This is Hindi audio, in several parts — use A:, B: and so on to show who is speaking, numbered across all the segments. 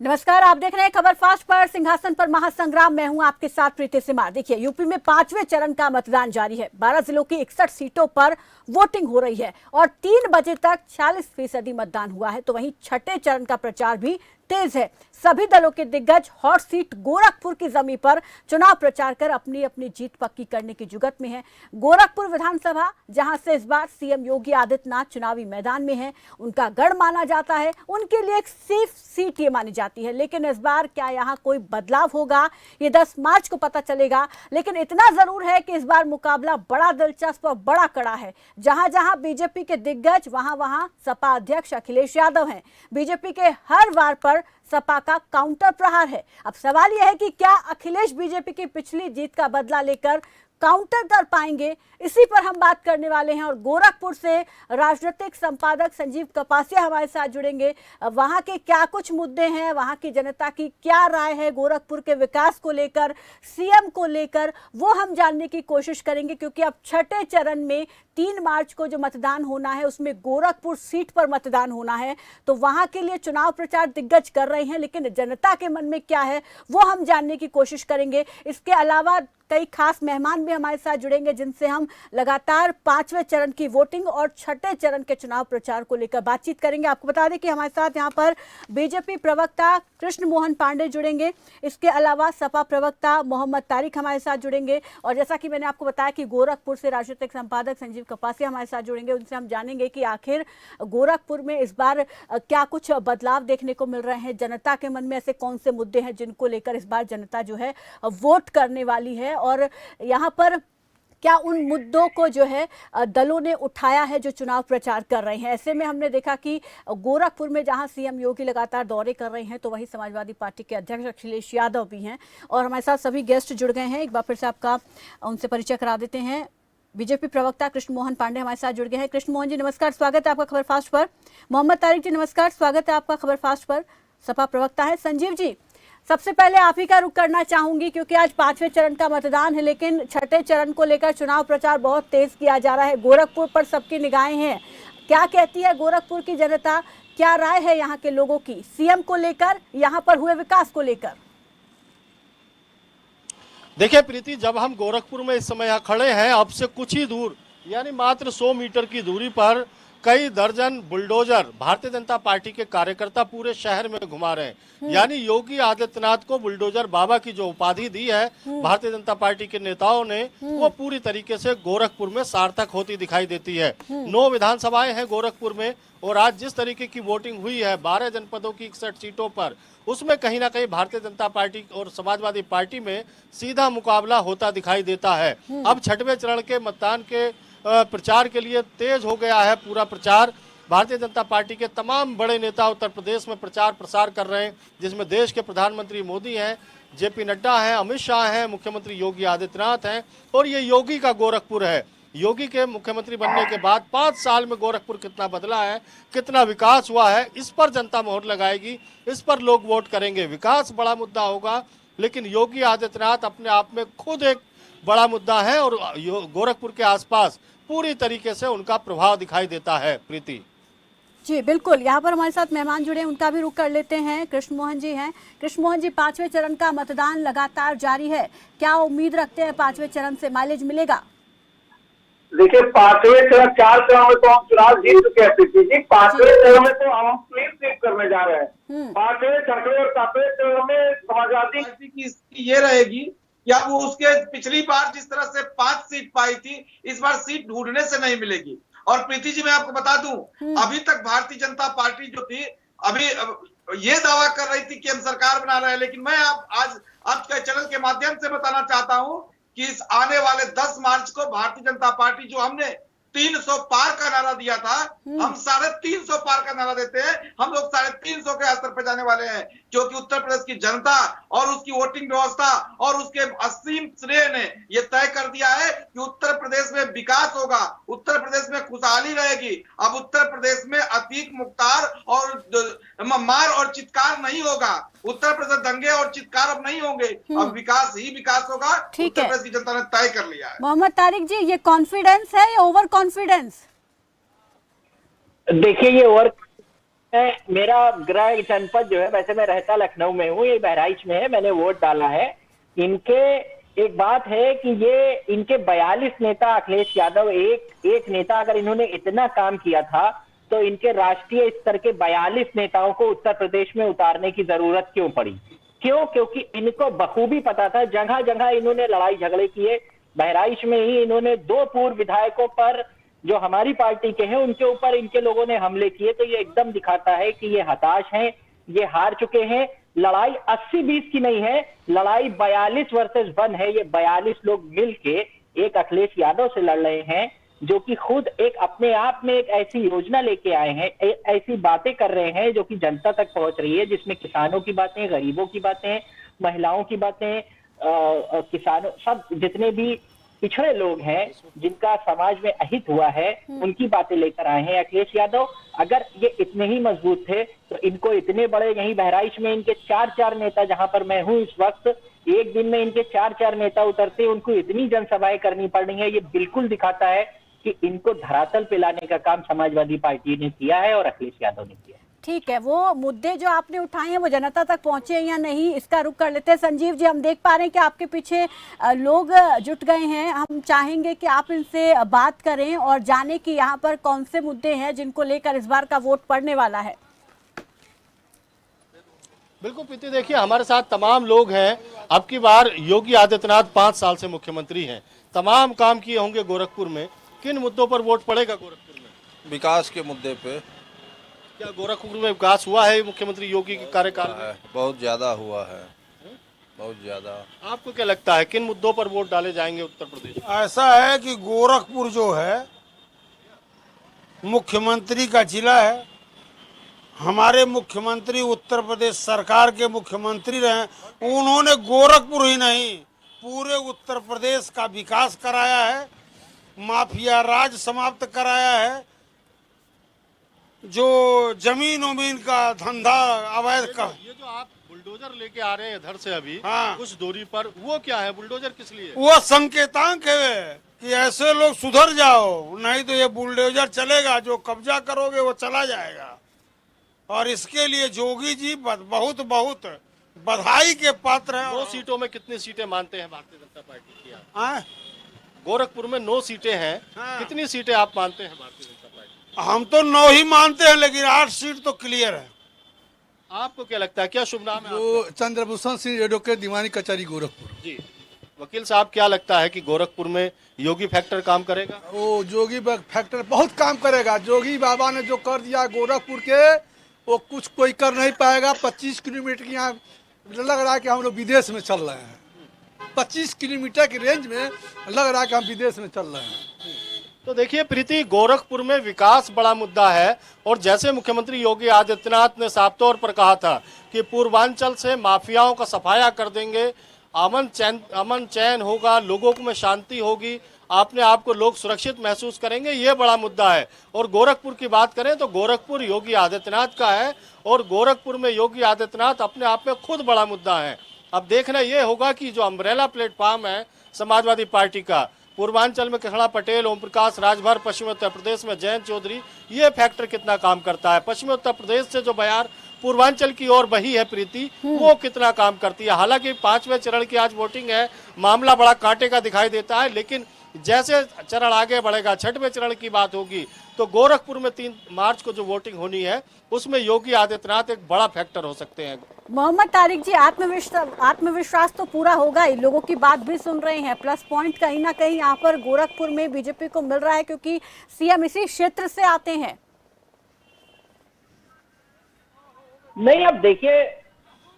A: नमस्कार, आप देख रहे हैं खबर फास्ट पर। सिंहासन पर महासंग्राम, मैं हूं आपके साथ प्रीति सिमार। देखिए, यूपी में 5वें चरण का मतदान जारी है। 12 जिलों की 61 सीटों पर वोटिंग हो रही है और 3 बजे तक 46% मतदान हुआ है। तो वहीं छठे चरण का प्रचार भी तेज है। सभी दलों के दिग्गज हॉट सीट गोरखपुर की जमीन पर चुनाव प्रचार कर अपनी अपनी जीत पक्की करने की जुगत में है। गोरखपुर विधानसभा, जहां से इस बार सीएम योगी आदित्यनाथ चुनावी मैदान में है, उनका गढ़ माना जाता है, उनके लिए एक सेफ सीट ये मानी जाती है। लेकिन इस बार क्या यहां कोई बदलाव होगा, ये 10 मार्च को पता चलेगा। लेकिन इतना जरूर है कि इस बार मुकाबला बड़ा दिलचस्प और बड़ा कड़ा है। जहां जहां बीजेपी के दिग्गज, वहां वहां सपा अध्यक्ष अखिलेश यादव हैं। बीजेपी के हर वार पर सपा का काउंटर प्रहार है। अब सवाल यह है कि क्या अखिलेश बीजेपी की पिछली जीत का बदला लेकर काउंटर कर पाएंगे? इसी पर हम बात करने वाले हैं। और गोरखपुर से राजनीतिक संपादक संजीव कपासिया हमारे साथ जुड़ेंगे। वहां के क्या कुछ मुद्दे हैं, वहां की जनता की क्या राय है गोरखपुर के विकास को लेकर, सीएम को लेकर, वो हम जानने की कोशिश करेंगे। क्योंकि अब छठे चरण में 3 मार्च को जो मतदान होना है, उसमें गोरखपुर सीट पर मतदान होना है। तो वहां के लिए चुनाव प्रचार दिग्गज कर रहे हैं, लेकिन जनता के मन में क्या है वो हम जानने की कोशिश करेंगे। इसके अलावा कई खास मेहमान भी हमारे साथ जुड़ेंगे, जिनसे हम लगातार 5वें चरण की वोटिंग और छठे चरण के चुनाव प्रचार को लेकर बातचीत करेंगे। आपको बता दें कि हमारे साथ यहाँ पर बीजेपी प्रवक्ता कृष्ण मोहन पांडे जुड़ेंगे। इसके अलावा सपा प्रवक्ता मोहम्मद तारिक हमारे साथ जुड़ेंगे। और जैसा कि मैंने आपको बताया कि गोरखपुर से राजनीतिक संपादक संजीव कपासिया हमारे साथ जुड़ेंगे। उनसे हम जानेंगे कि आखिर गोरखपुर में इस बार क्या कुछ बदलाव देखने को मिल रहे हैं, जनता के मन में ऐसे कौन से मुद्दे हैं जिनको लेकर इस बार जनता जो है वोट करने वाली है, और यहाँ पर क्या उन मुद्दों को जो है दलों ने उठाया है जो चुनाव प्रचार कर रहे हैं। ऐसे में हमने देखा कि गोरखपुर में जहां सीएम योगी लगातार दौरे कर रहे हैं, तो वहीं समाजवादी पार्टी के अध्यक्ष अखिलेश यादव भी हैं। और हमारे साथ सभी गेस्ट जुड़ गए हैं। एक बार फिर से आपका उनसे परिचय करा देते हैं। बीजेपी प्रवक्ता कृष्ण मोहन पांडे हमारे साथ जुड़ गए हैं। कृष्ण मोहन जी नमस्कार, स्वागत है आपका खबर फास्ट पर। मोहम्मद तारिक जी नमस्कार, स्वागत है आपका खबर फास्ट पर। सपा प्रवक्ता है संजीव जी, सबसे पहले आप ही का रुख करना चाहूंगी, क्योंकि आज 5वें चरण का मतदान है, लेकिन छठे चरण को लेकर चुनाव प्रचार बहुत तेज किया जा रहा है। गोरखपुर पर सबकी निगाहें हैं। क्या कहती है गोरखपुर की जनता, क्या राय है यहाँ के लोगों की सीएम को लेकर, यहाँ पर हुए विकास को लेकर?
B: देखिए प्रीति, जब हम गोरखपुर में इस समय यहाँ खड़े हैं, अब से कुछ ही दूर यानी मात्र 100 मीटर की दूरी पर कई दर्जन बुलडोजर भारतीय जनता पार्टी के कार्यकर्ता पूरे शहर में घुमा रहे हैं। यानी योगी आदित्यनाथ को बुलडोजर बाबा की जो उपाधि दी है भारतीय जनता पार्टी के नेताओं ने, वो पूरी तरीके से गोरखपुर में सार्थक होती दिखाई देती है। 9 विधानसभाएं हैं गोरखपुर में, और आज जिस तरीके की वोटिंग हुई है 12 जनपदों की 61 सीटों पर, उसमें कहीं ना कहीं भारतीय जनता पार्टी और समाजवादी पार्टी में सीधा मुकाबला होता दिखाई देता है। अब छठवें चरण के मतदान के प्रचार के लिए तेज हो गया है पूरा प्रचार। भारतीय जनता पार्टी के तमाम बड़े नेता उत्तर प्रदेश में प्रचार प्रसार कर रहे हैं, जिसमें देश के प्रधानमंत्री मोदी हैं, जेपी नड्डा हैं, अमित शाह हैं, मुख्यमंत्री योगी आदित्यनाथ हैं। और ये योगी का गोरखपुर है। योगी के मुख्यमंत्री बनने के बाद 5 साल में गोरखपुर कितना बदला है, कितना विकास हुआ है, इस पर जनता मोहर लगाएगी, इस पर लोग वोट करेंगे। विकास बड़ा मुद्दा होगा, लेकिन योगी आदित्यनाथ अपने आप में खुद एक बड़ा मुद्दा है, और गोरखपुर के आसपास पूरी तरीके से उनका प्रभाव दिखाई देता है। प्रीति
A: जी बिल्कुल, यहाँ पर हमारे साथ मेहमान जुड़े हैं, उनका भी रुख कर लेते हैं। कृष्ण मोहन जी हैं। कृष्ण मोहन जी, 5वें चरण का मतदान लगातार जारी है, क्या उम्मीद रखते हैं 5वें चरण से माइलेज मिलेगा?
C: देखिए, 5वें चरण 4 चरण में तो हम चुनाव जीत चुके हैं प्रीति जी। 5वें चरण में तो हम क्लीन स्वीप करने जा रहे हैं। 5वें, 6वें और 7वें चरण में समाजवादी
D: पार्टी की ये रहेगी कि अब वो उसके पिछली बार जिस तरह से 5 सीट पाई थी, इस बार सीट ढूंढने से नहीं मिलेगी। और प्रीति जी, मैं आपको बता दूं, अभी तक भारतीय जनता पार्टी जो थी, अभी ये दावा कर रही थी कि हम सरकार बना रहे हैं, लेकिन मैं आज के चैनल के माध्यम से बताना चाहता हूं कि इस आने वाले 10 मार्च को भारतीय जनता पार्टी, जो हमने 300 पार का नारा दिया था, हम 350 पार का नारा देते हैं। हम लोग 350 के स्तर पर जाने वाले हैं, क्योंकि उत्तर प्रदेश की जनता और उसकी वोटिंग व्यवस्था और उसके असीम श्रेय ने यह तय कर दिया है कि उत्तर प्रदेश में विकास होगा, उत्तर प्रदेश में खुशहाली रहेगी। अब उत्तर प्रदेश में अतीक मुख्तार और मार और चित्कार नहीं होगा। उत्तर प्रदेश दंगे और चित्कार अब नहीं होंगे, अब विकास ही विकास होगा। उत्तर प्रदेश की जनता ने तय कर लिया है।
A: मोहम्मद तारिक जी, ये कॉन्फिडेंस है या ओवर कॉन्फिडेंस?
C: देखिए, ये ओवर
E: मेरा गृह जनपद जो है, वैसे मैं रहता लखनऊ में हूँ, ये बहराइच में है, मैंने वोट डाला है। इनके एक बात है कि ये इनके 42 नेता, अखिलेश यादव एक नेता, अगर इन्होंने इतना काम किया था तो इनके राष्ट्रीय स्तर के 42 नेताओं को उत्तर प्रदेश में उतारने की जरूरत क्यों पड़ी? क्यों? क्योंकि इनको बखूबी पता था, जगह जगह इन्होंने लड़ाई झगड़े किए। बहराइच में ही इन्होंने 2 पूर्व विधायकों पर, जो हमारी पार्टी के हैं, उनके ऊपर इनके लोगों ने हमले किए। तो ये एकदम दिखाता है कि ये हताश हैं, ये हार चुके हैं। लड़ाई 80-20 की नहीं है, लड़ाई 42 वर्सेस 1 है। ये 42 लोग मिलके एक अखिलेश यादव से लड़ रहे हैं, जो कि खुद एक अपने आप में एक ऐसी योजना लेके आए हैं, ऐसी बातें कर रहे हैं जो कि जनता तक पहुंच रही है, जिसमें किसानों की बातें, गरीबों की बातें, महिलाओं की बातें, किसानों, सब जितने भी पिछड़े लोग हैं जिनका समाज में अहित हुआ है, उनकी बातें लेकर आए हैं अखिलेश यादव। अगर ये इतने ही मजबूत थे तो इनको इतने बड़े, यहीं बहराइच में इनके 4 नेता, जहां पर मैं हूं इस वक्त, एक दिन में इनके 4 नेता उतरते, उनको इतनी जनसभाएं करनी पड़ रही है। ये बिल्कुल दिखाता है कि इनको धरातल पे लाने का काम समाजवादी पार्टी ने किया है और अखिलेश यादव ने किया है।
A: ठीक है, वो मुद्दे जो आपने उठाए हैं वो जनता तक पहुंचे या नहीं, इसका रुख कर लेते हैं। संजीव जी, हम देख पा रहे हैं कि आपके पीछे लोग जुट गए हैं। हम चाहेंगे कि आप इनसे बात करें और जाने कि यहाँ पर कौन से मुद्दे हैं जिनको लेकर इस बार का वोट पड़ने वाला है।
B: बिल्कुल प्रीति, देखिए हमारे साथ तमाम लोग हैं। अब की बार योगी आदित्यनाथ 5 साल से मुख्यमंत्री हैं, तमाम काम किए होंगे गोरखपुर में। किन मुद्दों पर वोट पड़ेगा गोरखपुर में?
F: विकास के मुद्दे पे।
B: क्या गोरखपुर में विकास हुआ है मुख्यमंत्री योगी के कार्यकाल में?
F: बहुत ज्यादा हुआ है, बहुत ज्यादा।
B: आपको क्या लगता है किन मुद्दों पर वोट डाले जाएंगे उत्तर प्रदेश?
G: ऐसा है कि गोरखपुर जो है मुख्यमंत्री का जिला है। हमारे मुख्यमंत्री उत्तर प्रदेश सरकार के मुख्यमंत्री रहे, उन्होंने गोरखपुर ही नहीं पूरे उत्तर प्रदेश का विकास कराया है, माफिया राज समाप्त कराया है, जो जमीन उमीन का धंधा अवैध का।
B: ये जो आप बुलडोजर लेके आ रहे हैं इधर से अभी,
G: हाँ,
B: कुछ दूरी पर, वो क्या है? बुलडोजर किस लिए?
G: वो संकेतांक है कि ऐसे लोग सुधर जाओ, नहीं तो ये बुलडोजर चलेगा, जो कब्जा करोगे वो चला जाएगा। और इसके लिए जोगी जी बहुत बहुत बधाई के पात्र हैं।
B: 9 सीटों में कितनी सीटें मानते हैं भारतीय जनता पार्टी की?
G: हाँ?
B: गोरखपुर में 9 सीटें हैं,
G: हाँ।
B: कितनी सीटें आप मानते हैं भारतीय जनता पार्टी?
G: हम तो 9 ही मानते हैं, लेकिन 8 सीट तो क्लियर है।
B: आपको क्या लगता है, क्या शुभ नाम है?
H: वो चंद्रभूषण सिंह एडवोकेट दीवानी कचहरी गोरखपुर।
B: जी वकील साहब, क्या लगता है कि गोरखपुर में योगी फैक्टर काम करेगा?
H: वो जोगी फैक्टर बहुत काम करेगा। जोगी बाबा ने जो कर दिया गोरखपुर के, वो कुछ कोई कर नहीं पाएगा। 25 किलोमीटर की यहाँ लग रहा है कि हम लोग विदेश में चल रहे हैं। 25 किलोमीटर की रेंज में लग रहा है कि हम विदेश में चल रहे हैं।
B: तो देखिए प्रीति, गोरखपुर में विकास बड़ा मुद्दा है। और जैसे मुख्यमंत्री योगी आदित्यनाथ ने साफ तौर पर कहा था कि पूर्वांचल से माफियाओं का सफाया कर देंगे, अमन चैन होगा, लोगों में शांति होगी, अपने आप को लोग सुरक्षित महसूस करेंगे, ये बड़ा मुद्दा है। और गोरखपुर की बात करें तो गोरखपुर योगी आदित्यनाथ का है, और गोरखपुर में योगी आदित्यनाथ अपने आप में खुद बड़ा मुद्दा है। अब देखना ये होगा कि जो अम्ब्रेला प्लेटफॉर्म है समाजवादी पार्टी का, पूर्वांचल में कृष्णा पटेल, ओम प्रकाश राजभर, पश्चिमी उत्तर प्रदेश में जयंत चौधरी, ये फैक्टर कितना काम करता है। पश्चिमी उत्तर प्रदेश से जो बयार पूर्वांचल की ओर बही है प्रीति, वो कितना काम करती है। हालांकि 5वें चरण की आज वोटिंग है, मामला बड़ा कांटे का दिखाई देता है, लेकिन जैसे चरण आगे बढ़ेगा, 6वें चरण की बात होगी, तो गोरखपुर में 3 मार्च को जो वोटिंग होनी है उसमें योगी आदित्यनाथ एक बड़ा फैक्टर हो सकते हैं।
A: मोहम्मद तारिक जी, आत्मविश्वास तो पूरा होगा ही, लोगों की बात भी सुन रहे हैं। प्लस पॉइंट कहीं ना कहीं यहाँ पर गोरखपुर में बीजेपी को मिल रहा है, क्योंकि सीएम इसी क्षेत्र से आते हैं।
E: नहीं, अब देखिए,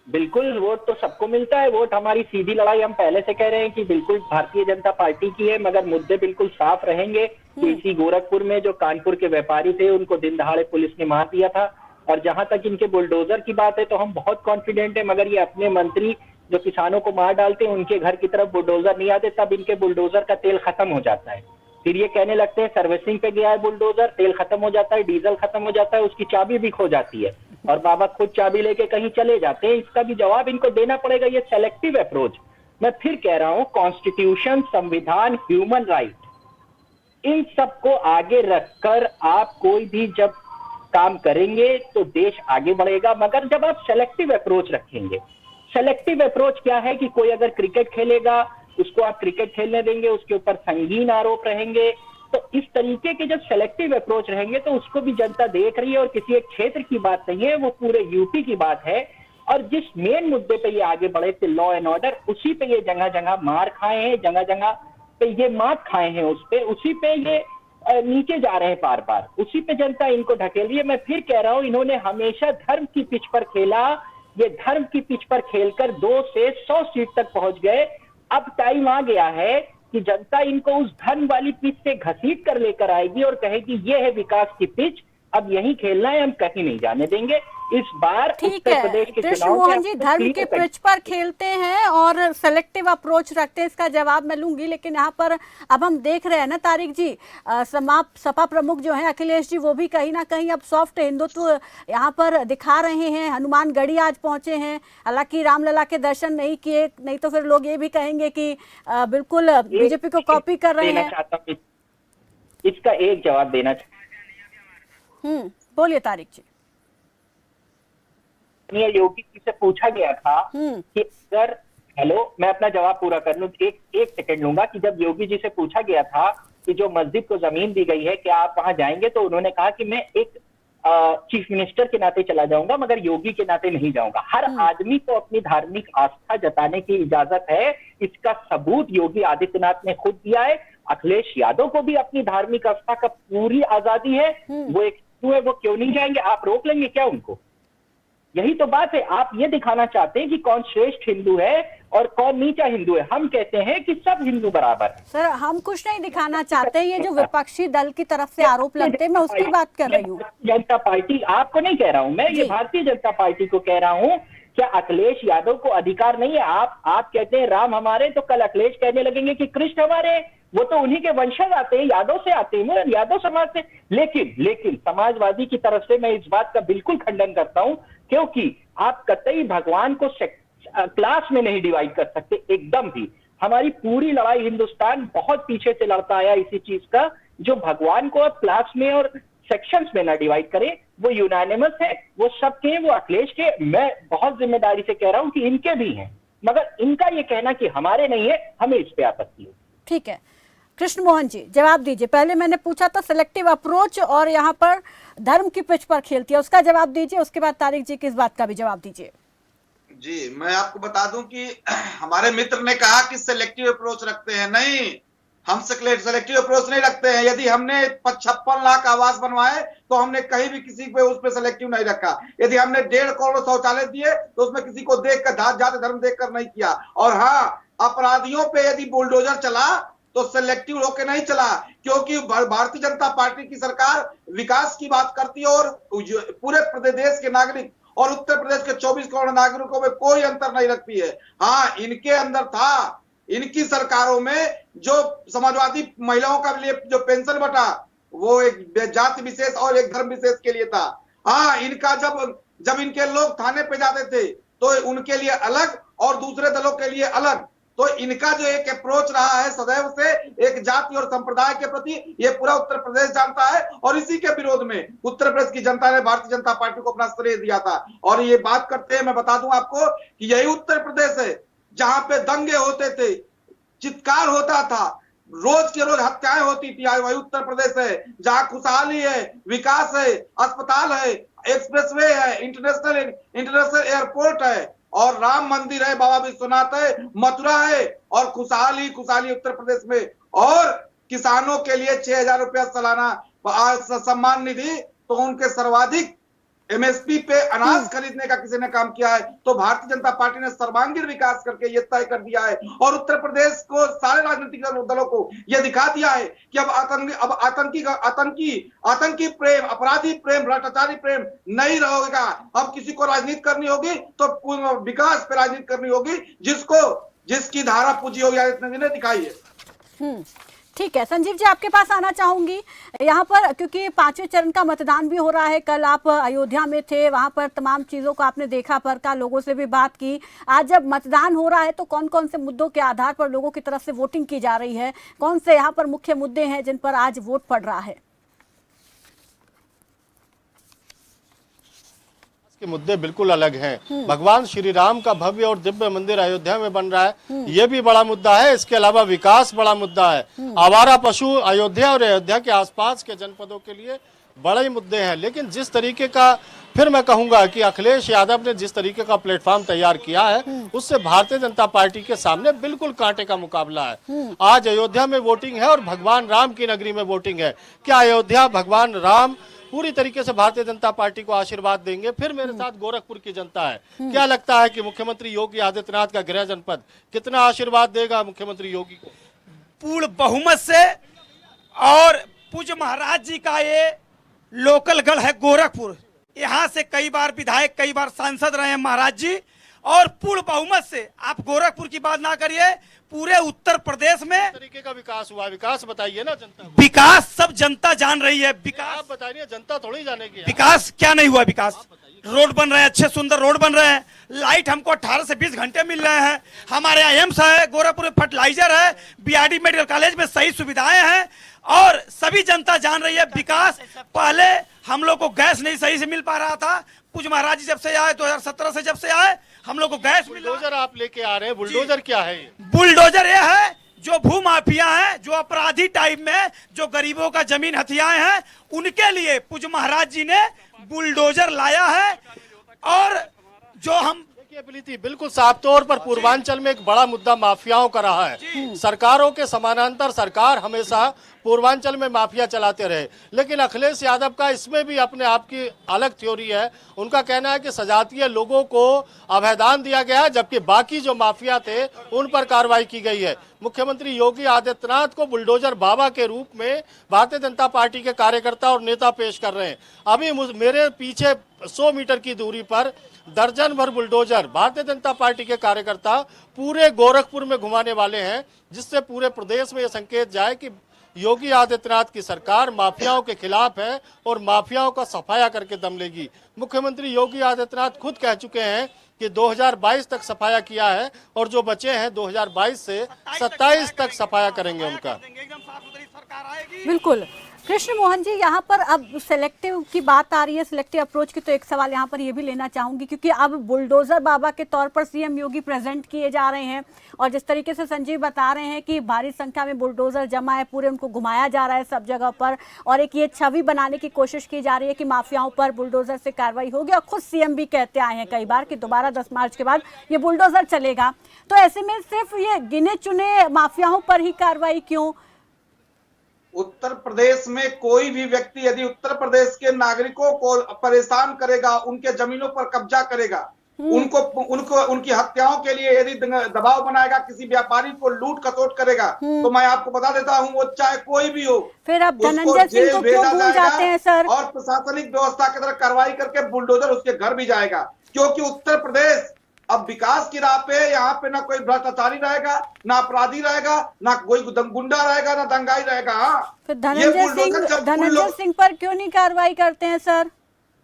E: बिल्कुल वोट तो सबको मिलता है। वोट हमारी सीधी लड़ाई, हम पहले से कह रहे हैं कि बिल्कुल भारतीय जनता पार्टी की है, मगर मुद्दे बिल्कुल साफ रहेंगे कि इसी गोरखपुर में जो कानपुर के व्यापारी थे उनको दिन दहाड़े पुलिस ने मार दिया था। और जहां तक इनके बुलडोजर की बात है तो हम बहुत कॉन्फिडेंट है, मगर ये अपने मंत्री जो किसानों को मार डालते हैं उनके घर की तरफ बुलडोजर नहीं आते, तब इनके बुलडोजर का तेल खत्म हो जाता है। फिर ये कहने लगते हैं सर्विसिंग पे गया है बुलडोजर, तेल खत्म हो जाता है, डीजल खत्म हो जाता है, उसकी चाबी भी खो जाती है और बाबा खुद चाबी लेके कहीं चले जाते हैं। इसका भी जवाब इनको देना पड़ेगा। ये सेलेक्टिव अप्रोच, मैं फिर कह रहा हूं, कॉन्स्टिट्यूशन, संविधान, ह्यूमन राइट, इन सबको आगे रखकर आप कोई भी जब काम करेंगे तो देश आगे बढ़ेगा। मगर जब आप सेलेक्टिव अप्रोच रखेंगे, सेलेक्टिव अप्रोच क्या है कि कोई अगर क्रिकेट खेलेगा उसको आप क्रिकेट खेलने देंगे, उसके ऊपर संगीन आरोप रहेंगे, तो इस तरीके के जब सेलेक्टिव अप्रोच रहेंगे तो उसको भी जनता देख रही है। और किसी एक क्षेत्र की बात नहीं है, वो पूरे यूपी की बात है। और जिस मेन मुद्दे पे ये आगे बढ़े थे, लॉ एंड ऑर्डर, उसी पे ये जगह जगह मार खाए हैं, जगह जगह पे ये मात खाए हैं, उस पे उसी पे ये नीचे जा रहे हैं बार बार, उसी पे जनता इनको ढकेल रही है। मैं फिर कह रहा हूं, इन्होंने हमेशा धर्म की पिच पर खेला, ये धर्म की पिच पर खेलकर 2 से 100 सीट तक पहुंच गए। अब टाइम आ गया है कि जनता इनको उस धर्म वाली पिच से घसीट कर लेकर आएगी और कहेगी ये है विकास की पिच, अब यहीं खेलना है, हम कहीं नहीं जाने देंगे। इस बार
A: ठीक
E: उत्तर
A: है
E: प्रदेश के
A: कृष्ण
E: चुनाव
A: मोहन जी, धर्म के पिच पर खेलते हैं और सेलेक्टिव अप्रोच रखते हैं, इसका जवाब मैं लूंगी। लेकिन यहाँ पर अब हम देख रहे हैं ना तारिक जी, सपा प्रमुख जो है अखिलेश जी, वो भी कहीं ना कहीं अब सॉफ्ट हिंदुत्व यहाँ पर दिखा रहे हैं। हनुमानगढ़ी आज पहुंचे हैं, हालांकि रामलला के दर्शन नहीं किए, नहीं तो फिर लोग ये भी कहेंगे कि बिल्कुल बीजेपी को कॉपी कर रहे हैं।
E: इसका एक जवाब देना
A: बोलिए तारिक जी।
E: योगी जी से पूछा गया था कि अगर, हेलो मैं अपना जवाब पूरा कर लूं, एक सेकंड लूंगा, कि जब योगी जी से पूछा गया था कि जो मस्जिद को जमीन दी गई है क्या आप वहां जाएंगे, तो उन्होंने कहा कि मैं एक चीफ मिनिस्टर के नाते चला जाऊंगा मगर योगी के नाते नहीं जाऊंगा। हर आदमी को अपनी धार्मिक आस्था जताने की इजाजत है, इसका सबूत योगी आदित्यनाथ ने खुद दिया है। अखिलेश यादव को भी अपनी धार्मिक आस्था का पूरी आजादी है, वो एक हिंदू है, वो क्यों नहीं जाएंगे? आप रोक लेंगे क्या उनको? यही तो बात है, आप ये दिखाना चाहते हैं कि कौन श्रेष्ठ हिंदू है और कौन नीचा हिंदू है। हम कहते हैं कि सब हिंदू बराबर है।
A: सर हम कुछ नहीं दिखाना चाहते, ये जो विपक्षी दल की तरफ से आरोप लगते हैं मैं उसकी बात कर रही हूँ।
E: जनता पार्टी, आपको नहीं कह रहा हूँ मैं, ये भारतीय जनता पार्टी को कह रहा हूँ। क्या अखिलेश यादव को अधिकार नहीं है? आप कहते हैं राम हमारे, तो कल अखिलेश कहने लगेंगे कि कृष्ण हमारे, वो तो उन्हीं के वंशज आते हैं, यादव से आते हैं, यादव समाज से। लेकिन समाजवादी की तरफ से मैं इस बात का बिल्कुल खंडन करता हूं, क्योंकि आप कतई भगवान को क्लास में नहीं डिवाइड कर सकते, एकदम भी। हमारी पूरी लड़ाई हिंदुस्तान बहुत पीछे से लड़ता आया इसी चीज का, जो भगवान को अब क्लास में और सेक्शंस में ना डिवाइड करे। वो यूनानिमस है, वो सबके, वो अखिलेश के, मैं बहुत जिम्मेदारी से कह रहा हूं कि इनके भी हैं, मगर इनका ये कहना कि हमारे नहीं है, हमें इस पे आपत्ति है।
A: ठीक है कृष्ण मोहन जी, जवाब दीजिए। पहले मैंने पूछा था सेलेक्टिव अप्रोच और यहाँ पर धर्म की पिच पर खेलती है, उसका जवाब दीजिए। उसके बाद तारिक जी किस बात का भी जवाब दीजिए।
D: जी, मैं आपको बता दूं कि हमारे मित्र ने कहा कि सेलेक्टिव अप्रोच रखते हैं। नहीं, हम सेलेक्टिव अप्रोच नहीं रखते हैं। यदि हमने 56 लाख आवास बनवाए तो हमने कहीं भी किसी पे उस पर सेलेक्टिव नहीं रखा। यदि हमने 1.5 करोड़ शौचालय दिए तो उसमें किसी को देखकर, जाति धर्म देखकर नहीं किया। और हाँ, अपराधियों पे यदि बुलडोजर चला तो सेलेक्टिव होकर नहीं चला, क्योंकि भारतीय जनता पार्टी की सरकार विकास की बात करती है और पूरे प्रदेश के नागरिक और उत्तर प्रदेश के 24 करोड़ नागरिकों में कोई अंतर नहीं रखती है। हाँ, इनके अंदर था, इनकी सरकारों में जो समाजवादी महिलाओं का लिए जो पेंशन बटा, वो एक जाति विशेष और एक धर्म विशेष के लिए था। हाँ, इनका जब इनके लोग थाने पे जाते थे तो उनके लिए अलग और दूसरे दलों के लिए अलग। तो इनका जो एक अप्रोच रहा है सदैव से एक जाति और संप्रदाय के प्रति, ये पूरा उत्तर प्रदेश जानता है। और इसी के विरोध में उत्तर प्रदेश की जनता ने भारतीय जनता पार्टी को अपना श्रेय दिया था। और ये बात करते हैं, मैं बता दूं आपको कि यही उत्तर प्रदेश है जहां पे दंगे होते थे, चित्कार होता था, रोज के रोज हत्याएं होती थी। वही उत्तर प्रदेश है जहां खुशहाली है, विकास है, अस्पताल है, एक्सप्रेसवे है, इंटरनेशनल एयरपोर्ट है, और राम मंदिर है, बाबा विश्वनाथ है, मथुरा है, और खुशहाली उत्तर प्रदेश में। और किसानों के लिए 6,000 रुपया सालाना सम्मान निधि, तो उनके सर्वाधिक एमएसपी पे अनाज खरीदने का किसी ने काम किया है। तो भारतीय जनता पार्टी ने सर्वांगीण विकास करके ये तय कर दिया है और उत्तर प्रदेश को, सारे राजनीतिक दलों को यह दिखा दिया है कि अब आतंकी प्रेम, अपराधी प्रेम, भ्रष्टाचारी प्रेम नहीं रहेगा। अब किसी को राजनीति करनी होगी तो विकास पे राजनीति करनी होगी, जिसकी धारा पूजी होगी आदित्यनाथ जी ने दिखाई है।
A: ठीक है संजीव जी, आपके पास आना चाहूंगी यहाँ पर, क्योंकि 5वें चरण का मतदान भी हो रहा है। कल आप अयोध्या में थे, वहां पर तमाम चीजों को आपने देखा, पर का लोगों से भी बात की। आज जब मतदान हो रहा है तो कौन कौन से मुद्दों के आधार पर लोगों की तरफ से वोटिंग की जा रही है, कौन से यहाँ पर मुख्य मुद्दे हैं जिन पर आज वोट पड़ रहा है?
B: के मुद्दे बिल्कुल अलग हैं। भगवान श्री राम का भव्य और दिव्य मंदिर अयोध्या में बन रहा है, ये भी बड़ा मुद्दा है। इसके अलावा विकास बड़ा मुद्दा है। आवारा पशु अयोध्या और अयोध्या के आसपास के जनपदों के लिए बड़े मुद्दे हैं। लेकिन जिस तरीके का, फिर मैं कहूंगा कि अखिलेश यादव ने जिस तरीके का प्लेटफॉर्म तैयार किया है, उससे भारतीय जनता पार्टी के सामने बिल्कुल कांटे का मुकाबला है। आज अयोध्या में वोटिंग है और भगवान राम की नगरी में वोटिंग है। क्या अयोध्या भगवान राम पूरी तरीके से भारतीय जनता पार्टी को आशीर्वाद देंगे? फिर मेरे साथ गोरखपुर की जनता है। क्या लगता है कि मुख्यमंत्री योगी आदित्यनाथ का गृह जनपद कितना आशीर्वाद देगा मुख्यमंत्री योगी को?
I: पूर्ण बहुमत से। और पूज्य महाराज जी का ये लोकल गढ़ है गोरखपुर, यहाँ से कई बार विधायक, कई बार सांसद रहे हैं महाराज जी, और पूर्ण बहुमत से। आप गोरखपुर की बात ना करिए, पूरे उत्तर प्रदेश में
B: तरीके का विकास हुआ। विकास बताइए ना जनता को।
I: विकास सब जनता जान रही है। विकास
B: आप बताइए, जनता थोड़ी जानेगी।
I: विकास क्या नहीं हुआ? विकास, रोड बन रहे हैं, अच्छे सुंदर रोड बन रहे हैं। लाइट हमको 18 से 20 घंटे मिल रहे हैं। हमारे यहाँ एम्स है, गोरखपुर में फर्टिलाइजर है, बीआरडी मेडिकल कॉलेज में सही सुविधाएं हैं, और सभी जनता जान रही है विकास। पहले हम लोग को गैस नहीं सही से मिल पा रहा था। पूज्य महाराज जी जब से आए, 2017 से जब से आए, हम लोग को गैस मिला।
B: बुलडोजर आप लेके आ रहे हैं, बुलडोजर क्या है ये?
I: बुलडोजर ये है जो भू माफिया हैं, जो अपराधी टाइप में, जो गरीबों का जमीन हथियाए हैं, उनके लिए पूज्य महाराज जी ने बुलडोजर लाया है। और जो हम
B: प्रीति, बिल्कुल साफ तौर पर पूर्वांचल में एक बड़ा मुद्दा माफियाओं का रहा है। सरकारों के समानांतर सरकार हमेशा पूर्वांचल में माफिया चलाते रहे। लेकिन अखिलेश यादव का इसमें भी अपने आप की अलग थ्योरी है। उनका कहना है कि सजातीय लोगों को अभयदान दिया गया है, जबकि बाकी जो माफिया थे उन पर कार्रवाई की गई है। मुख्यमंत्री योगी आदित्यनाथ को बुलडोजर बाबा के रूप में भारतीय जनता पार्टी के कार्यकर्ता और नेता पेश कर रहे हैं। अभी मेरे पीछे 100 मीटर की दूरी पर दर्जन भर बुलडोजर भारतीय जनता पार्टी के कार्यकर्ता पूरे गोरखपुर में घुमाने वाले हैं, जिससे पूरे प्रदेश में यह संकेत जाए कि योगी आदित्यनाथ की सरकार माफियाओं के खिलाफ है और माफियाओं का सफाया करके दम लेगी। मुख्यमंत्री योगी आदित्यनाथ खुद कह चुके हैं कि 2022 तक सफाया किया है और जो बचे हैं 2022 से 27 तक सफाया करेंगे उनका।
A: बिल्कुल कृष्ण मोहन जी, यहाँ पर अब सेलेक्टिव की बात आ रही है, सेलेक्टिव अप्रोच की, तो एक सवाल यहाँ पर ये भी लेना चाहूंगी, क्योंकि अब बुलडोजर बाबा के तौर पर सीएम योगी प्रेजेंट किए जा रहे हैं, और जिस तरीके से संजीव बता रहे हैं कि भारी संख्या में बुलडोजर जमा है, पूरे उनको घुमाया जा रहा है सब जगह पर, और एक ये छवि बनाने की कोशिश की जा रही है कि माफियाओं पर बुलडोजर से कार्रवाई होगी। और खुद सीएम भी कहते आए हैं कई बार कि दोबारा 10 मार्च के बाद ये बुलडोजर चलेगा। तो ऐसे में सिर्फ ये गिने चुने माफियाओं पर ही कार्रवाई क्यों?
D: उत्तर प्रदेश में कोई भी व्यक्ति यदि उत्तर प्रदेश के नागरिकों को परेशान करेगा, उनके जमीनों पर कब्जा करेगा, उनको उनकी हत्याओं के लिए यदि दबाव बनाएगा, किसी व्यापारी को लूट खसोट करेगा, तो मैं आपको बता देता हूं, वो चाहे कोई भी हो,
A: फिर अब धनंजय सिंह को क्यों भूल जाते हैं सर?
D: और प्रशासनिक व्यवस्था के तरह कार्रवाई करके बुलडोजर उसके घर भी जाएगा। क्योंकि उत्तर प्रदेश अब विकास की राह पे, यहाँ पे ना कोई भ्रष्टाचारी रहेगा, ना अपराधी रहेगा, ना कोई गुंडा रहेगा, ना दंगाई रहेगा।
A: फिर धनंजय सिंह पर क्यों नहीं कार्रवाई करते हैं सर?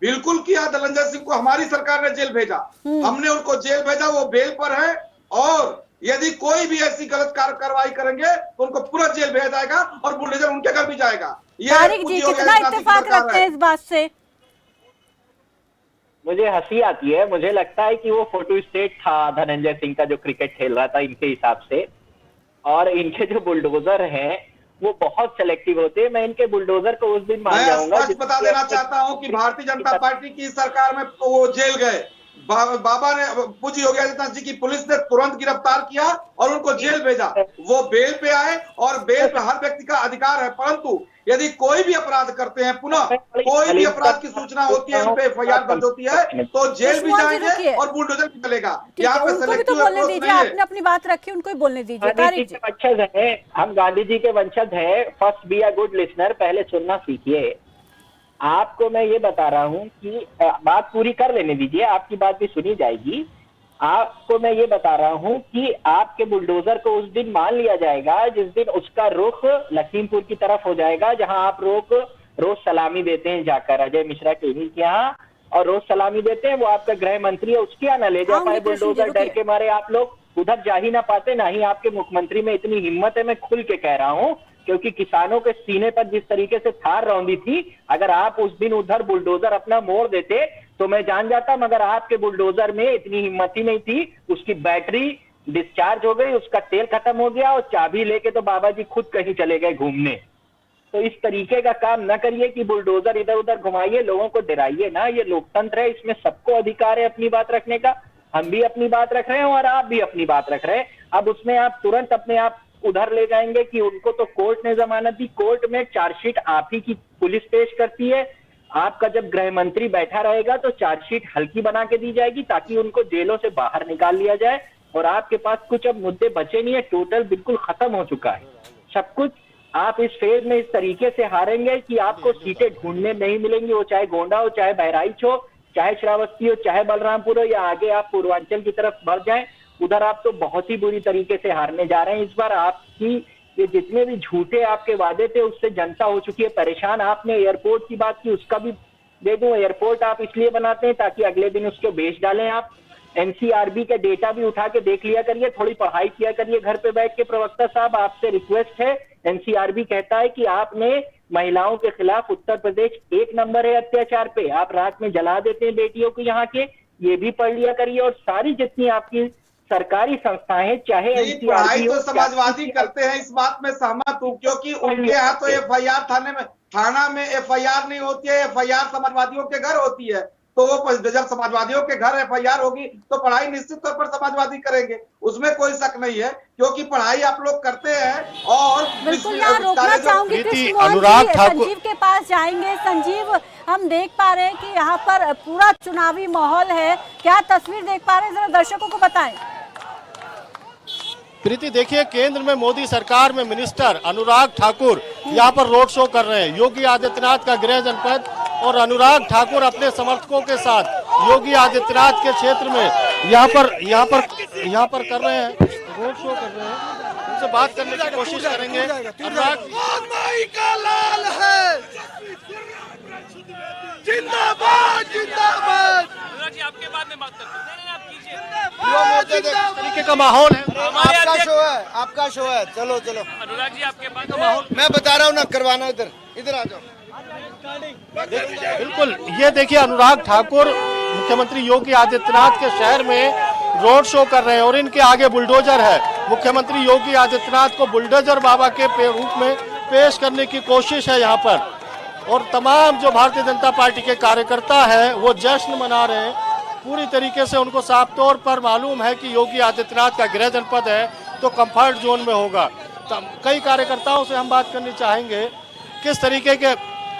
D: बिल्कुल किया, धनंजय सिंह को हमारी सरकार ने जेल भेजा, हमने उनको जेल भेजा, वो बेल पर है, और यदि कोई भी ऐसी गलत कार्रवाई करेंगे तो उनको पूरा जेल भेजा जाएगा और बुलडोजर उनके घर भी जाएगा।
A: तारिक जी कितना इत्तेफाक रखते हैं इस बात से?
E: मुझे हंसी आती है। मुझे लगता है कि वो फोटो स्टेट था धनंजय सिंह का जो क्रिकेट खेल रहा था इनके हिसाब से, और इनके जो बुलडोजर हैं वो बहुत सेलेक्टिव होते हैं। मैं इनके बुलडोजर को उस दिन मान जाऊंगा।
D: मैं बता देना चाहता हूं कि भारतीय जनता पार्टी की सरकार में वो जेल गए, बाबा ने, पूज्य योगी आदित्यनाथ जी की पुलिस ने तुरंत गिरफ्तार किया और उनको जेल भेजा। वो बेल पे आए, और बेल पे हर व्यक्ति का अधिकार है, परंतु यदि कोई भी अपराध करते हैं, पुनः कोई भी अपराध की सूचना होती है, उन पे एफआईआर दर्ज होती है, तो जेल भी जाएंगे और बुलडोजर भी चलेगा। यहाँ पे
A: सेलेक्टिव बोलने दीजिए, आपने अपनी बात रखी, उनको ही बोलने दीजिए। तारिक जी,
E: वंशज है, हम गांधी जी के वंशज है। First be a good listener, पहले सुनना सीखिए। आपको मैं ये बता रहा हूं कि बात पूरी कर लेने दीजिए, आपकी बात भी सुनी जाएगी। आपको मैं ये बता रहा हूं कि आपके बुलडोजर को उस दिन मान लिया जाएगा जिस दिन उसका रुख लखीमपुर की तरफ हो जाएगा, जहां आप रोज सलामी देते हैं जाकर अजय मिश्रा के यहाँ, और रोज सलामी देते हैं। वो आपका गृह मंत्री है, उसके यहाँ न ले जा पाए बुलडोजर, डर के मारे आप लोग उधर जा ही ना पाते, ना ही आपके मुख्यमंत्री में इतनी हिम्मत है। मैं खुल के कह रहा हूँ, क्योंकि किसानों के सीने पर जिस तरीके से थार रौंदी थी, अगर आप उस दिन उधर बुलडोजर अपना मोड़ देते तो मैं जान जाता, मगर आपके बुलडोजर में इतनी हिम्मत ही नहीं थी। उसकी बैटरी डिस्चार्ज हो गई, उसका तेल खत्म हो गया और चाबी लेके तो बाबा जी खुद कहीं चले गए घूमने। तो इस तरीके का काम न करिए कि बुलडोजर इधर उधर घुमाइए, लोगों को डराइए ना। ये लोकतंत्र है, इसमें सबको अधिकार है अपनी बात रखने का। हम भी अपनी बात रख रहे हैं और आप भी अपनी बात रख रहे हैं। अब उसमें आप तुरंत अपने आप उधर ले जाएंगे कि उनको तो कोर्ट ने जमानत दी। कोर्ट में चार्जशीट आप ही की पुलिस पेश करती है। आपका जब गृह मंत्री बैठा रहेगा तो चार्जशीट हल्की बना के दी जाएगी ताकि उनको जेलों से बाहर निकाल लिया जाए। और आपके पास कुछ अब मुद्दे बचे नहीं है, टोटल बिल्कुल खत्म हो चुका है सब कुछ। आप इस फेज में इस तरीके से हारेंगे कि आपको सीटें ढूंढने नहीं मिलेंगी, वो चाहे गोंडा हो, चाहे बहराइच हो, चाहे श्रावस्ती हो, चाहे बलरामपुर हो, या आगे आप पूर्वांचल की तरफ बढ़ जाएं, उधर आप तो बहुत ही बुरी तरीके से हारने जा रहे हैं। इस बार आपकी ये जितने भी झूठे आपके वादे थे उससे जनता हो चुकी है परेशान। आपने एयरपोर्ट की बात की, उसका भी दे दूं। एयरपोर्ट आप इसलिए बनाते हैं ताकि अगले दिन उसको बेच डालें आप। एनसीआरबी का डेटा भी उठा के देख लिया करिए, थोड़ी पढ़ाई किया करिए घर पे बैठ के। प्रवक्ता साहब, आपसे रिक्वेस्ट है, एनसीआरबी कहता है कि आपने महिलाओं के खिलाफ उत्तर प्रदेश 1 नंबर है अत्याचार पे। आप रात में जला देते हैं बेटियों को यहाँ के, ये भी पढ़ लिया करिए। और सारी जितनी आपकी सरकारी संस्थाएं, चाहे
D: पढ़ाई तो समाजवादी करते हैं, इस बात में सहमत हूँ, क्योंकि उनके यहाँ तो एफआईआर थाना में एफआईआर नहीं होती है, एफआईआर समाजवादियों के घर होती है। तो वो जब समाजवादियों के घर एफआईआर होगी तो पढ़ाई निश्चित तौर पर समाजवादी करेंगे, उसमें कोई शक नहीं है, क्योंकि पढ़ाई आप लोग करते हैं। और
A: बिल्कुल यहाँ रोकना चाहूंगी कृष्णमोहन जी, संजीव के पास जाएंगे। संजीव, हम देख पा रहे हैं कि यहाँ पर पूरा चुनावी माहौल है, क्या तस्वीर देख पा रहे हैं, जरा दर्शकों को बताएं।
B: प्रीति, देखिए केंद्र में मोदी सरकार में मिनिस्टर अनुराग ठाकुर यहाँ पर रोड शो कर रहे हैं। योगी आदित्यनाथ का गृह जनपद, और अनुराग ठाकुर अपने समर्थकों के साथ योगी आदित्यनाथ के क्षेत्र में यहाँ पर कर रहे हैं, रोड शो कर रहे हैं। उनसे बात करने की कोशिश करेंगे। अनुराग,
H: जिंदाबाद जिंदाबाद।
J: आपके बाद में बात करते हैं,
B: तरीके का माहौल है।
G: आपका शो है, चलो चलो।
J: अनुराग जी, आपके बाद का माहौल
G: मैं बता रहा हूँ ना, करवाना इधर आ जाओ।
B: बिल्कुल, ये देखिए अनुराग ठाकुर मुख्यमंत्री योगी आदित्यनाथ के शहर में रोड शो कर रहे हैं और इनके आगे बुलडोजर है। मुख्यमंत्री योगी आदित्यनाथ को बुलडोजर बाबा के रूप में पेश करने की कोशिश है यहाँ पर, और तमाम जो भारतीय जनता पार्टी के कार्यकर्ता है वो जश्न मना रहे हैं पूरी तरीके से। उनको साफ तौर पर मालूम है कि योगी आदित्यनाथ का गृह जनपद है तो कंफर्ट जोन में होगा। कई कार्यकर्ताओं से हम बात करनी चाहेंगे, किस तरीके के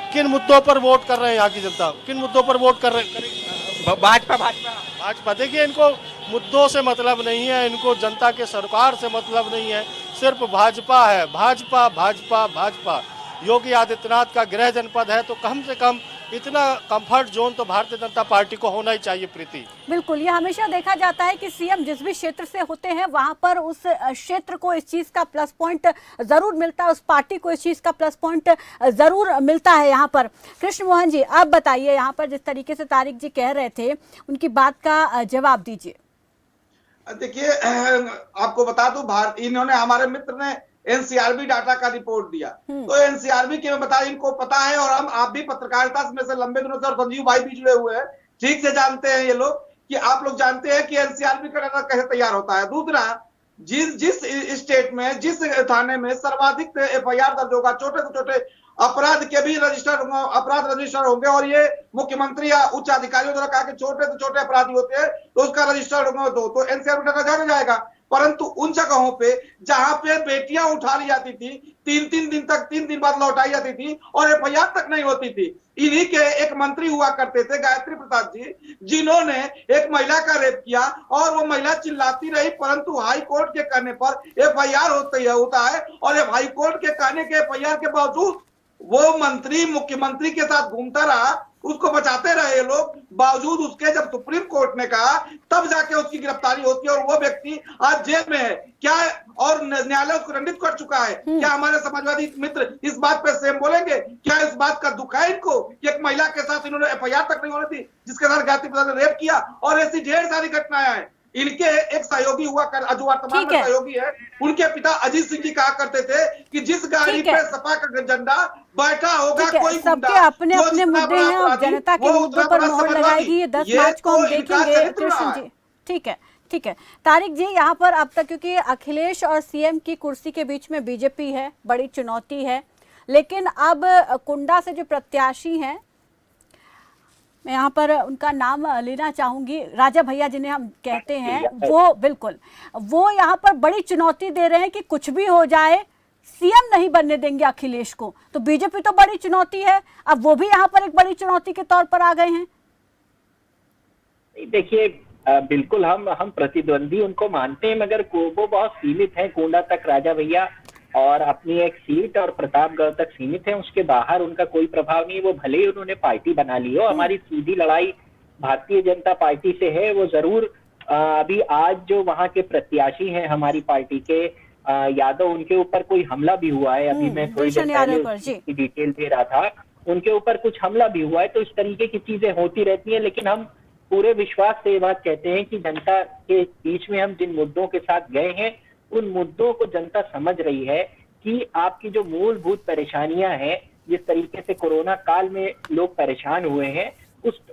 B: किन मुद्दों पर वोट कर रहे हैं यहाँ की जनता, किन मुद्दों पर वोट कर रहे हैं? भाजपा। देखिए, इनको मुद्दों से मतलब नहीं है, इनको जनता के सरकार से मतलब नहीं है, सिर्फ भाजपा है। भाजपा भाजपा भाजपा। योगी आदित्यनाथ का गृह जनपद है तो कम से कम इतना कंफर्ट जोन तो भारतीय जनता पार्टी को होना ही चाहिए। प्रीति,
A: बिल्कुल, ये हमेशा देखा जाता है कि सीएम जिस भी क्षेत्र से होते हैं वहां पर उस क्षेत्र को इस चीज का प्लस पॉइंट जरूर मिलता है, उस पार्टी को इस चीज का प्लस पॉइंट जरूर मिलता है। यहाँ पर कृष्णमोहन जी, आप बताइए, यहाँ पर जिस तरीके से तारिक जी कह रहे थे उनकी बात का जवाब दीजिए।
D: देखिए, आपको बता दूं, इन्होंने, हमारे मित्र ने एनसीआरबी डाटा का रिपोर्ट दिया, तो एनसीआरबी के बता, इनको पता है, और आप भी पत्रकारिता में से लंबे दिनों से, और संजीव भाई भी जुड़े हुए हैं, ठीक से जानते हैं ये लोग कि आप लोग जानते हैं कि एनसीआरबी का डाटा कैसे तैयार होता है। दूसरा, जिस स्टेट में, जिस थाने में सर्वाधिक एफआईआर दर्ज होगा, छोटे से छोटे अपराध के भी अपराध रजिस्टर होंगे, और ये मुख्यमंत्री या उच्च अधिकारियों द्वारा कहा कि छोटे से छोटे अपराधी होते हैं तो उसका रजिस्टर होगा, तो एनसीआरबी डाटा जाना जाएगा। परंतु उन जगहों पे जहां पे बेटियां उठा ली जाती थी, 3 दिन बाद लौटाई जाती थी और एफआईआर तक नहीं होती थी, इन्हीं के एक मंत्री हुआ करते थे गायत्री प्रसाद जी, जिन्होंने एक महिला का रेप किया और वो महिला चिल्लाती रही, परंतु हाई कोर्ट के कहने पर एफआईआर होता है, और हाई कोर्ट के कहने के एफआईआर के बावजूद वो मंत्री मुख्यमंत्री के साथ घूमता रहा, उसको बचाते रहे लोग, बावजूद उसके जब सुप्रीम कोर्ट ने कहा तब जाके उसकी गिरफ्तारी होती है, और वो व्यक्ति आज जेल में है क्या, और न्यायालय उसको दंडित कर चुका है। क्या हमारे समाजवादी मित्र इस बात पे सेम बोलेंगे? क्या इस बात का दुख है इनको कि एक महिला के साथ इन्होंने एफआईआर तक नहीं होनी थी, जिसके साथ गायत्री प्रसाद ने रेप किया, और ऐसी ढेर सारी घटनाएं हैं। इनके एक सहयोगी हुआ कर जो वर्तमान
A: ठीक
D: में
A: है।
D: सहयोगी है, उनके पिता अजीत सिंह जी कहा करते थे कि जिस गाड़ी
A: ठीक है।
D: पे सपा का झंडा बैठा होगा
A: ठीक है,
D: कोई गुंडा,
A: सबके अपने
D: जो
A: अपने
D: जितना
A: मुद्दे
D: बड़ा
A: हैं और
D: अपराधी,
A: जनता के
D: वो
A: मुद्दों
D: उतना
A: पर
D: बड़ा
A: मोहर
D: समाजवादी।
A: लगाएगी। ये 10
D: ये
A: मार्च को
D: तो
A: हम
D: इनका
A: देखेंगे।
D: चरित्र
A: कृष्ण
D: रहा
A: जी
D: है।
A: ठीक है, ठीक है। तारिक जी, यहाँ पर अब तक क्योंकि अखिलेश और सीएम की कुर्सी के बीच में बीजेपी है, बड़ी चुनौती है, लेकिन अब कुंडा से जो प्रत्याशी हैं, मैं यहाँ पर उनका नाम लेना चाहूंगी, राजा भैया जिन्हें हम कहते हैं, वो बिल्कुल वो यहाँ पर बड़ी चुनौती दे रहे हैं कि कुछ भी हो जाए सीएम नहीं बनने देंगे अखिलेश को। तो बीजेपी तो बड़ी चुनौती है, अब वो भी यहाँ पर एक बड़ी चुनौती के तौर पर आ गए हैं।
E: देखिए, बिल्कुल हम प्रतिद्वंदी उनको मानते हैं, मगर वो बहुत सीमित है। कोंडा तक राजा भैया और अपनी एक सीट और प्रतापगढ़ तक सीमित है, उसके बाहर उनका कोई प्रभाव नहीं है। वो भले ही उन्होंने पार्टी बना ली हो, हमारी सीधी लड़ाई भारतीय जनता पार्टी से है। वो जरूर अभी आज जो वहां के प्रत्याशी हैं हमारी पार्टी के यादव, उनके ऊपर कोई हमला भी हुआ है। अभी मैं थोड़ी देर पहले उसकी डिटेल दे रहा था, उनके ऊपर कुछ हमला भी हुआ है। तो इस तरीके की चीजें होती रहती हैं, लेकिन हम पूरे विश्वास से ये बात कहते हैं कि जनता के बीच में हम जिन मुद्दों के साथ गए हैं, उन मुद्दों को जनता समझ रही है कि आपकी जो मूलभूत परेशानियां हैं, जिस तरीके से कोरोना काल में लोग परेशान हुए हैं,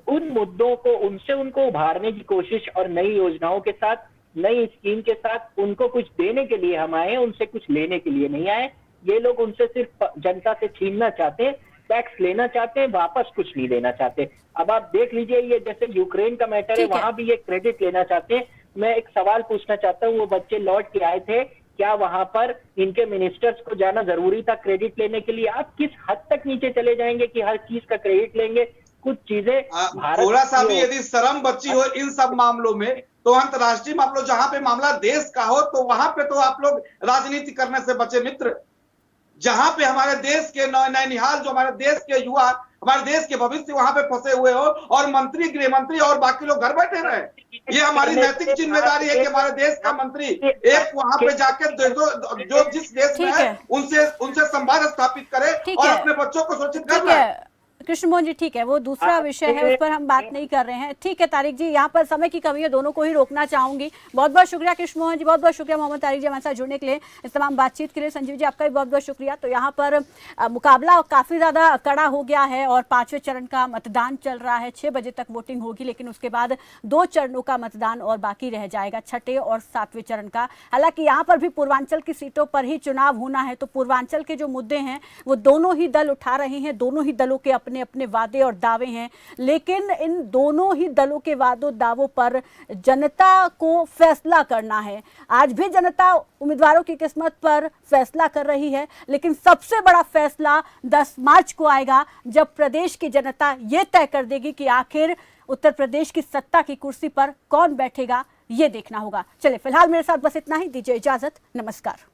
E: उन मुद्दों को उनसे उनको उभारने की कोशिश और नई योजनाओं के साथ, नई स्कीम के साथ उनको कुछ देने के लिए हम आए हैं, उनसे कुछ लेने के लिए नहीं आए। ये लोग उनसे सिर्फ जनता से छीनना चाहते हैं, टैक्स लेना चाहते हैं, वापस कुछ नहीं देना चाहते। अब आप देख लीजिए, ये जैसे यूक्रेन का मैटर है, वहां भी ये क्रेडिट लेना चाहते हैं। मैं एक सवाल पूछना चाहता हूँ, वो बच्चे लौट के आए थे, क्या वहां पर इनके मिनिस्टर्स को जाना जरूरी था क्रेडिट लेने के लिए? आप किस हद तक नीचे चले जाएंगे कि हर चीज का क्रेडिट लेंगे? कुछ चीजें
D: थोड़ा सा भी यदि शर्म बची हो इन सब मामलों में, तो अंतर्राष्ट्रीय मामलों जहां पे मामला देश का हो, तो वहां पे तो आप लोग राजनीति करने से बचे मित्र। जहां पे हमारे देश के नैनिहाल, जो हमारे देश के युवा, हमारे देश के भविष्य वहां पे फंसे हुए हो, और मंत्री, गृह मंत्री और बाकी लोग घर बैठे रहे। ये हमारी नैतिक जिम्मेदारी है कि हमारे देश का मंत्री एक वहां पे जाकर जो जिस देश में है उनसे संवाद स्थापित करे और अपने बच्चों को सुरक्षित कर ले।
A: कृष्ण मोहन जी, ठीक है, वो दूसरा विषय है, उस पर हम बात नहीं कर रहे हैं। ठीक है तारिक जी, यहाँ पर समय की कमी है, दोनों को ही रोकना चाहूंगी। बहुत बहुत शुक्रिया कृष्ण मोहन जी, बहुत बहुत शुक्रिया मोहम्मद तारिक जी हमारे साथ जुड़ने के लिए, इस तमाम बातचीत के लिए। संजीव जी, आपका भी बहुत बहुत शुक्रिया। तो यहाँ पर मुकाबला काफी ज्यादा कड़ा हो गया है और 5वें चरण का मतदान चल रहा है। 6 बजे तक वोटिंग होगी, लेकिन उसके बाद 2 चरणों का मतदान और बाकी रह जाएगा, 6ठे और 7वें चरण का। हालांकि यहाँ पर भी पूर्वांचल की सीटों पर ही चुनाव होना है, तो पूर्वांचल के जो मुद्दे हैं वो दोनों ही दल उठा रहे हैं, दोनों ही दलों के अपने अपने वादे और दावे हैं, लेकिन इन दोनों ही दलों के वादों दावों पर जनता को फैसला करना है। आज भी जनता उम्मीदवारों की किस्मत पर फैसला कर रही है, लेकिन सबसे बड़ा फैसला 10 मार्च को आएगा, जब प्रदेश की जनता ये तय कर देगी कि आखिर उत्तर प्रदेश की सत्ता की कुर्सी पर कौन बैठेगा। ये देखना होगा। चलिए, फिलहाल मेरे साथ बस इतना ही, दीजिए इजाजत, नमस्कार।